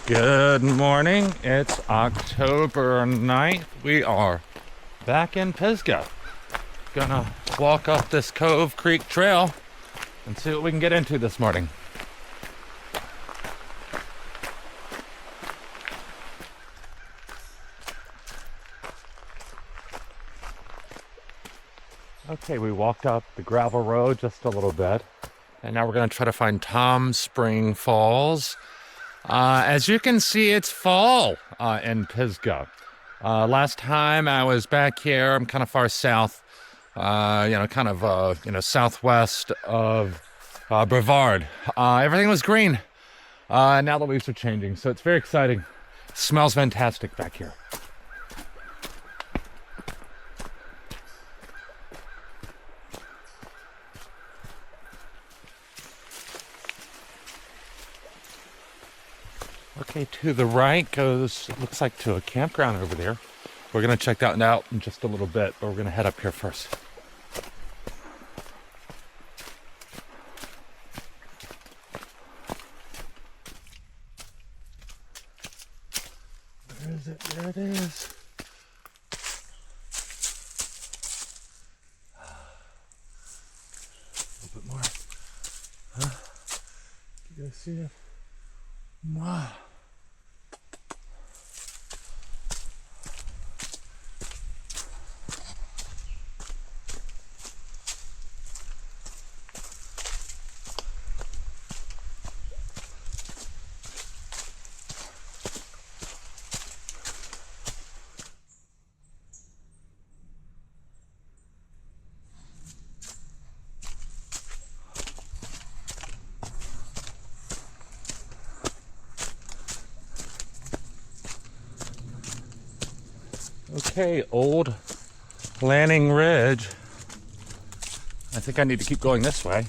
Good morning. It's October 9th. We are back in Pisgah. Gonna walk up this Cove Creek Trail and see what we can get into this morning. Okay, we walked up the gravel road just a little bit, and now we're gonna try to find Tom Spring Falls. As you can see, it's fall in Pisgah. Last time I was back here, I'm kind of far south, southwest of Brevard. Everything was green. Now the leaves are changing, so it's very exciting. Smells fantastic back here. Okay, to the right goes, looks like to a campground over there. We're gonna check that out in just a little bit, but we're gonna head up here first. Where is it? There it is. A little bit more. Huh? You guys see it? Wow. Okay, Old Lanning Ridge. I think I need to keep going this way.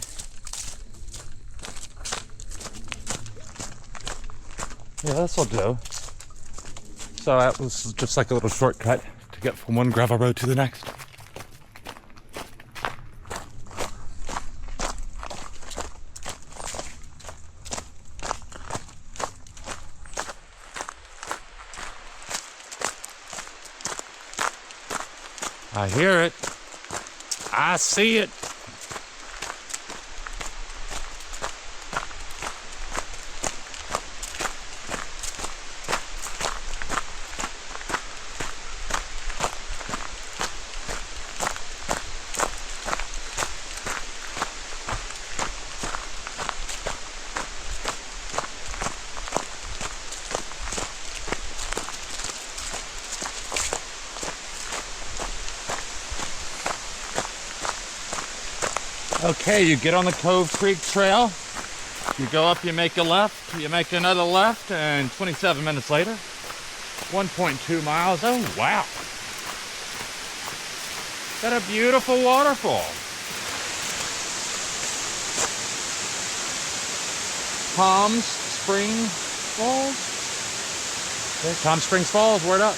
Yeah, this'll do. So that was just like a little shortcut to get from one gravel road to the next. I hear it. I see it. Okay, you get on the Cove Creek Trail, you go up, you make a left, you make another left, and 27 minutes later, 1.2 miles. Oh, wow. Got a beautiful waterfall. Tom Springs Falls. Okay, Tom Springs Falls, word up.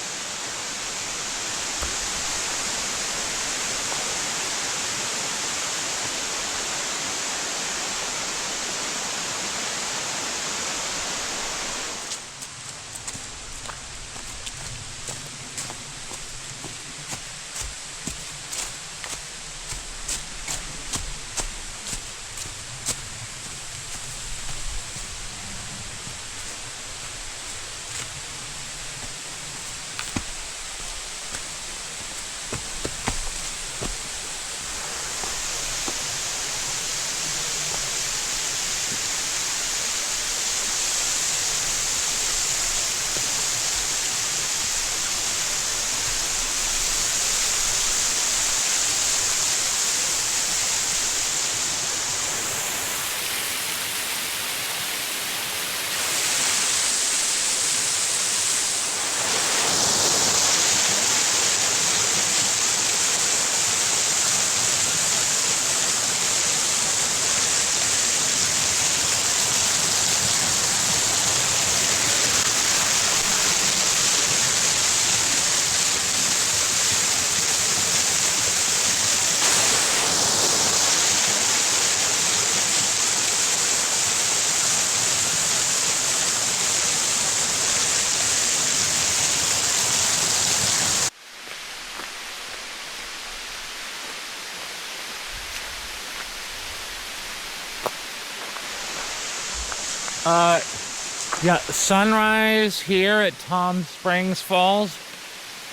Yeah, sunrise here at Tom Springs Falls.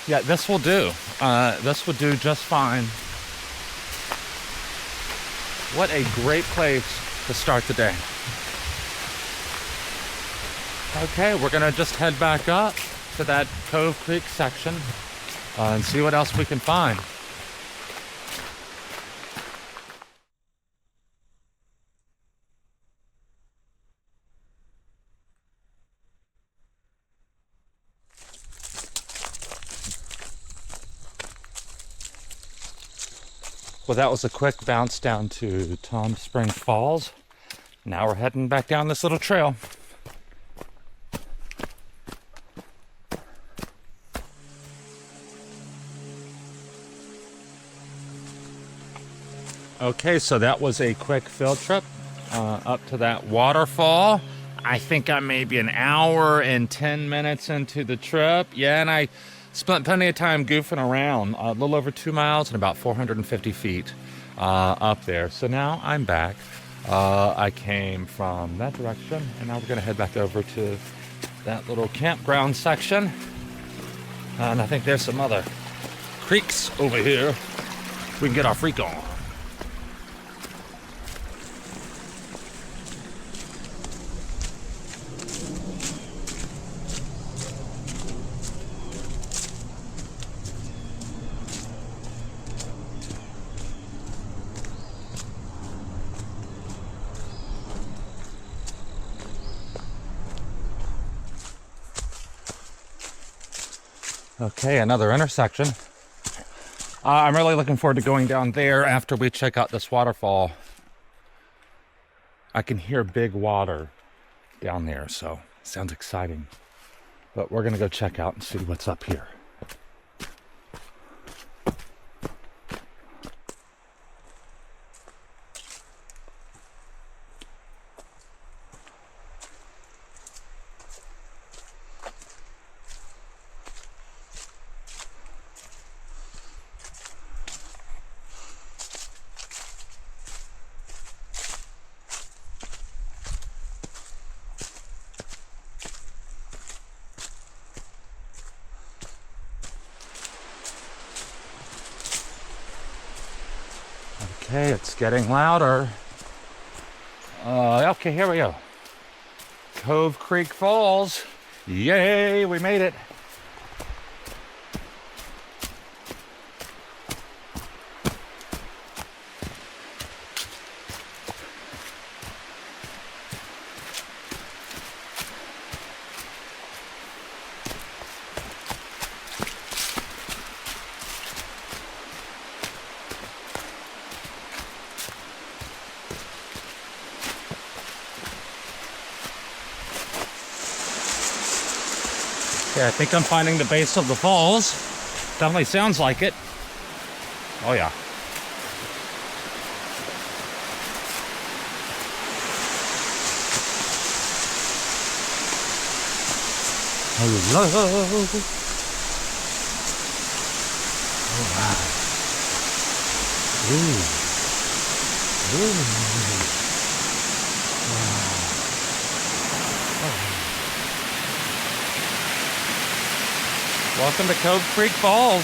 Yeah, this will do. This would do just fine. What a great place to start the day. Okay, we're gonna just head back up to that Cove Creek section and see what else we can find. Well, that was a quick bounce down to Tom Springs Falls. Now we're heading back down this little trail. Okay, so that was a quick field trip up to that waterfall. I think I'm maybe an hour and 10 minutes into the trip. Yeah, and I spent plenty of time goofing around, a little over 2 miles and about 450 feet up there. So now I'm back. I came from that direction, and now we're gonna head back over to that little campground section. And I think there's some other creeks over here we can get our freak on. Okay, another intersection. I'm really looking forward to going down there after we check out this waterfall. I can hear big water down there, so sounds exciting. But we're gonna go check out and see what's up here. Okay, it's getting louder. Okay, here we go. Cove Creek Falls. Yay, we made it. Okay, I think I'm finding the base of the falls. Definitely sounds like it. Oh yeah. Hello. Oh wow. Ooh. Ooh. Wow. Oh. Welcome to Cove Creek Falls.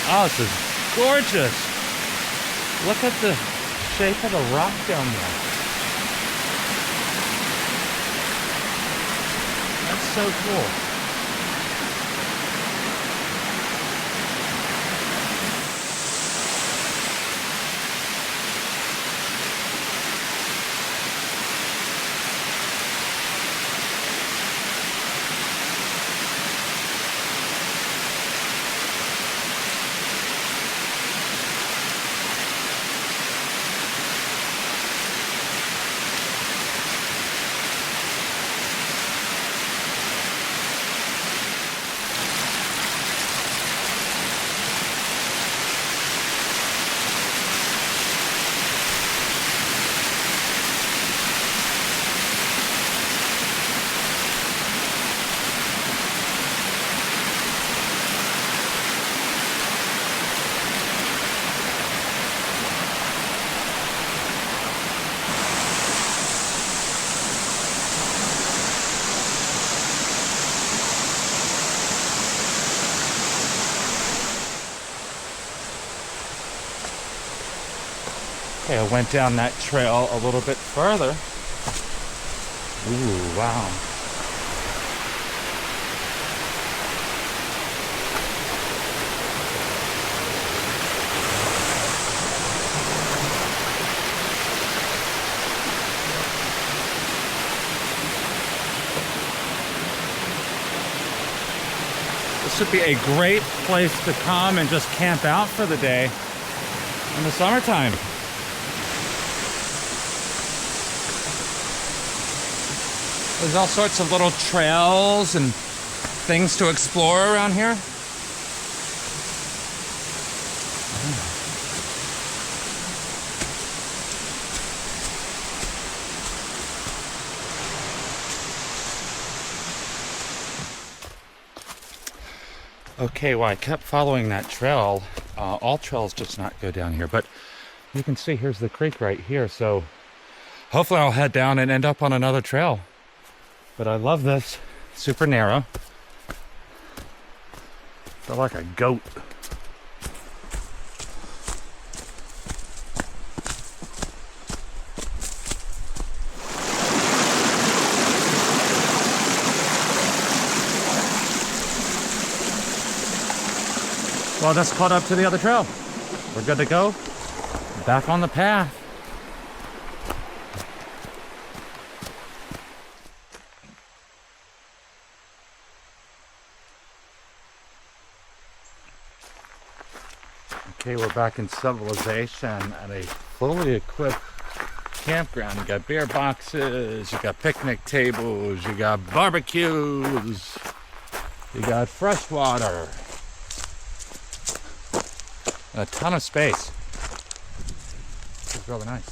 Oh, this is gorgeous. Look at the shape of the rock down there. That's so cool. Okay, I went down that trail a little bit further. Ooh, wow. This would be a great place to come and just camp out for the day in the summertime. There's all sorts of little trails and things to explore around here. Okay, well, I kept following that trail. All trails just not go down here, but you can see here's the creek right here. So hopefully I'll head down and end up on another trail. But I love this. Super narrow. Feel like a goat. Well, that's caught up to the other trail. We're good to go. Back on the path. Okay, we're back in civilization at a fully equipped campground. You got beer boxes, you got picnic tables, you got barbecues, you got fresh water. A ton of space. This is really nice.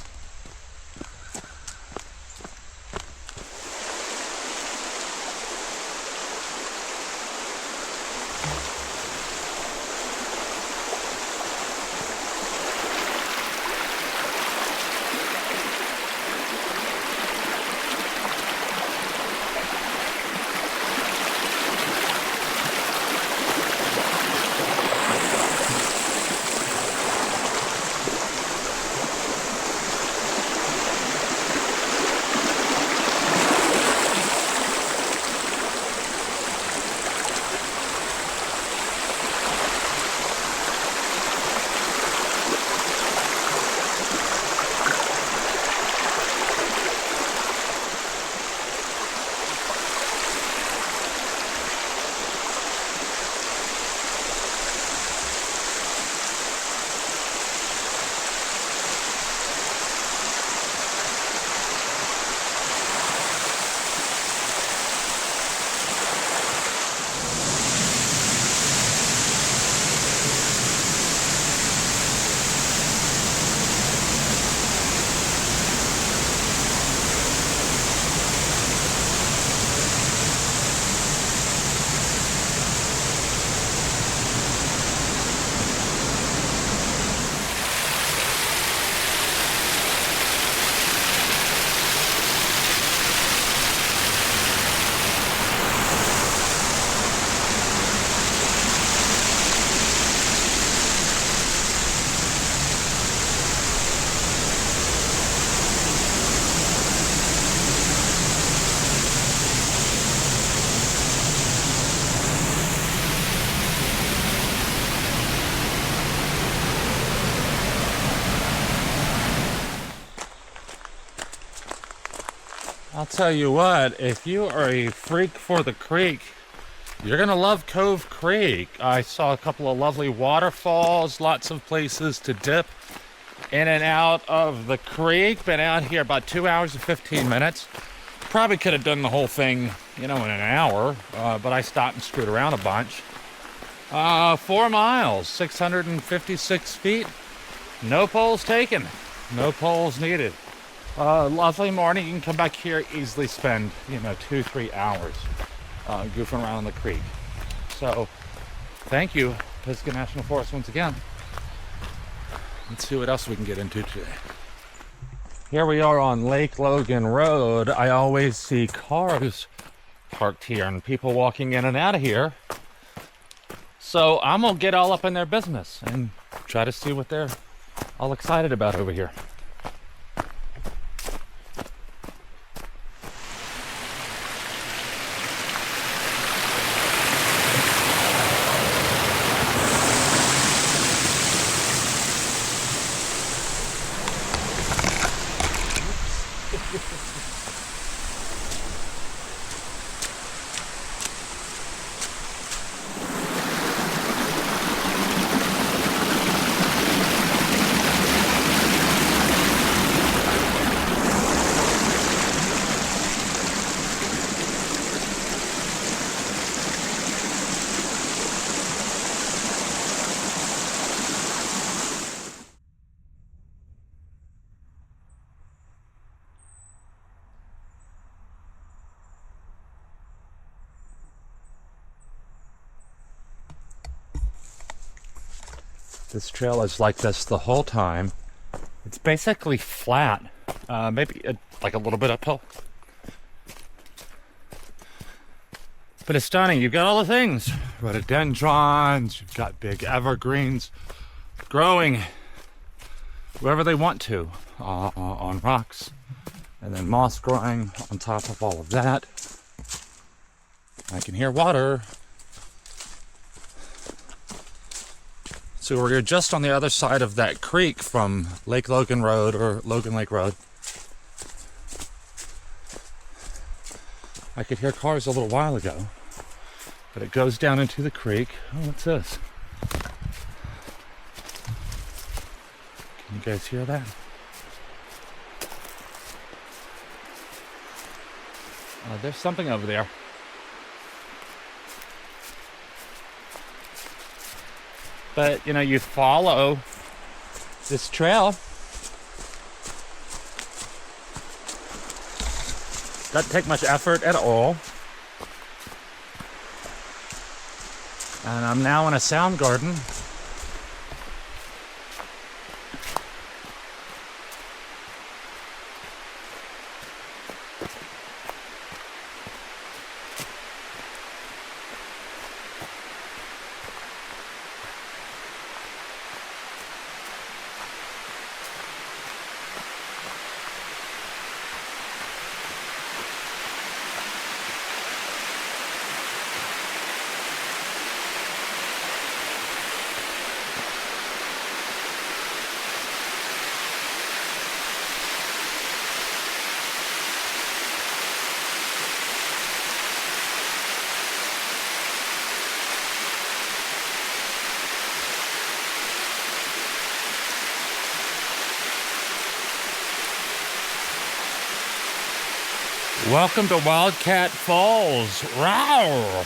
I'll tell you what, if you are a freak for the creek, you're gonna love Cove Creek. I saw a couple of lovely waterfalls, lots of places to dip in and out of the creek. Been out here about 2 hours and 15 minutes. Probably could have done the whole thing, you know, in an hour, but I stopped and screwed around a bunch. 4 miles, 656 feet. No poles taken, no poles needed. Lovely morning. You can come back here, easily spend, 2-3 hours goofing around in the creek. So thank you, Pisgah National Forest, once again. Let's see what else we can get into today. Here we are on Lake Logan Road. I always see cars parked here and people walking in and out of here. So I'm gonna get all up in their business and try to see what they're all excited about over here. This trail is like this the whole time. It's basically flat, maybe like a little bit uphill. But it's stunning. You've got all the things. Rhododendrons, you've got big evergreens growing wherever they want to, on rocks. And then moss growing on top of all of that. I can hear water. So we're just on the other side of that creek from Lake Logan Road, or Logan Lake Road. I could hear cars a little while ago, but it goes down into the creek. Oh, what's this? Can you guys hear that? There's something over there. But, you know, you follow this trail. Doesn't take much effort at all. And I'm now in a sound garden. Welcome to Wildcat Falls. Rawr!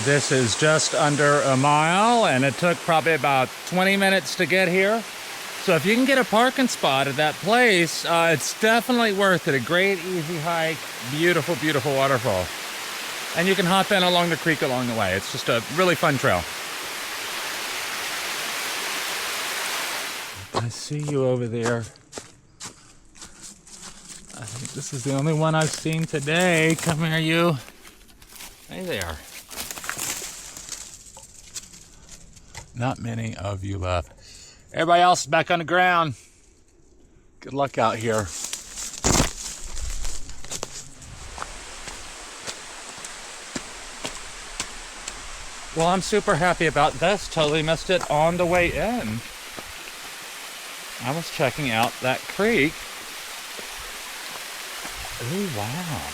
This is just under a mile, and it took probably about 20 minutes to get here. So if you can get a parking spot at that place, it's definitely worth it. A great, easy hike, beautiful, beautiful waterfall. And you can hop in along the creek along the way. It's just a really fun trail. I see you over there. I think this is the only one I've seen today. Come here, you. Hey there. Not many of you left. Everybody else is back on the ground. Good luck out here. Well, I'm super happy about this. Totally missed it on the way in. I was checking out that creek. Oh, wow.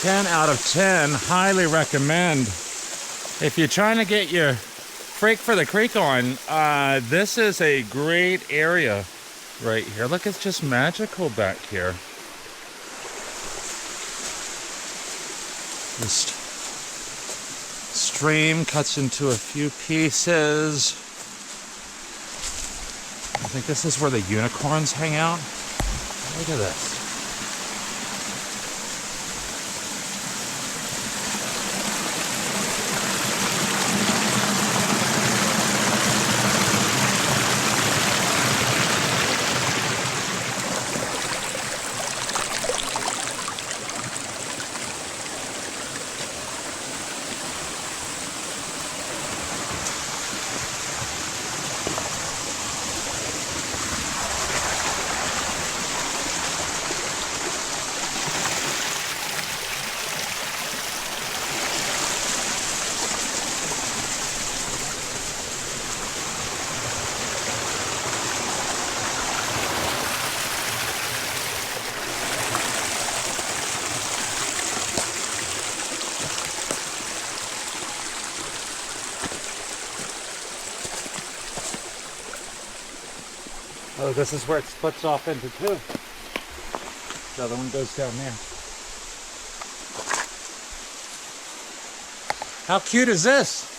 10 out of 10. Highly recommend. If you're trying to get your break for the creek on, this is a great area right here. Look, it's just magical back here. This stream cuts into a few pieces. I think this is where the unicorns hang out. Look at this. Oh, this is where it splits off into two. The other one goes down there. How cute is this?